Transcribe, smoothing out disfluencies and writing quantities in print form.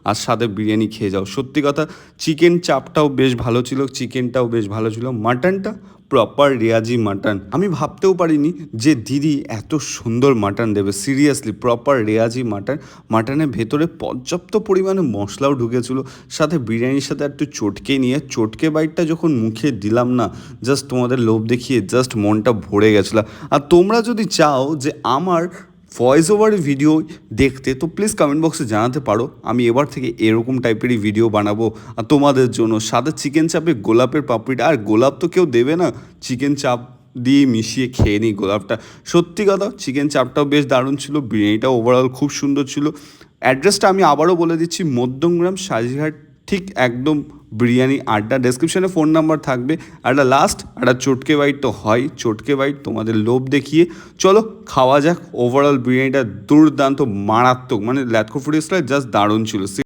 আর সাথে বিরিয়ানি খেয়ে যাও। সত্যি কথা, চিকেন চাপটাও বেশ ভালো ছিল, চিকেনটাও বেশ ভালো ছিল, মাটনটা প্রপার রেয়াজি মাটন। আমি ভাবতেও পারিনি যে দিদি এত সুন্দর মাটন দেবে, সিরিয়াসলি প্রপার রেয়াজি মাটন। মাটনের ভেতরে পর্যাপ্ত পরিমাণে মশলাও ঢুকেছিল, সাথে বিরিয়ানির সাথে একটু চটকে নিয়ে চটকে বাইটটা যখন মুখে দিলাম না, জাস্ট তোমাদের লোভ দেখিয়ে জাস্ট মনটা ভরে গেছিলো। আর তোমরা যদি চাও যে আমার ভয়েস ওভারের ভিডিও দেখতে, তো প্লিজ কমেন্ট বক্সে জানাতে পারো, আমি এবার থেকে এরকম টাইপেরই ভিডিও বানাবো আর তোমাদের জন্য। সাদা চিকেন চাপে গোলাপের পাপড়িটা, আর গোলাপ তো কেউ দেবে না, চিকেন চাপ দিয়ে মিশিয়ে খেয়ে নিই গোলাপটা। সত্যি কথা, চিকেন চাপটাও বেশ দারুণ ছিল, বিরিয়ানিটাও ওভারঅল খুব সুন্দর ছিল। অ্যাড্রেসটা আমি আবারও বলে দিচ্ছি, মধ্যমগ্রাম সাজিঘাট, ঠিক একদম বিরিয়ানি আড্ডা। ডেসক্রিপশনে ফোন নাম্বার থাকবে। আর একটা চটকে বাইট তো হয়, চটকে বাইট তোমাদের লোভ দেখিয়ে চলো খাওয়া যাক। ওভারঅল বিরিয়ানিটা দুর্দান্ত, মারাত্মক, মানে ল্যাথকো ফুড স্টাইল জাস্ট দারুণ ছিল।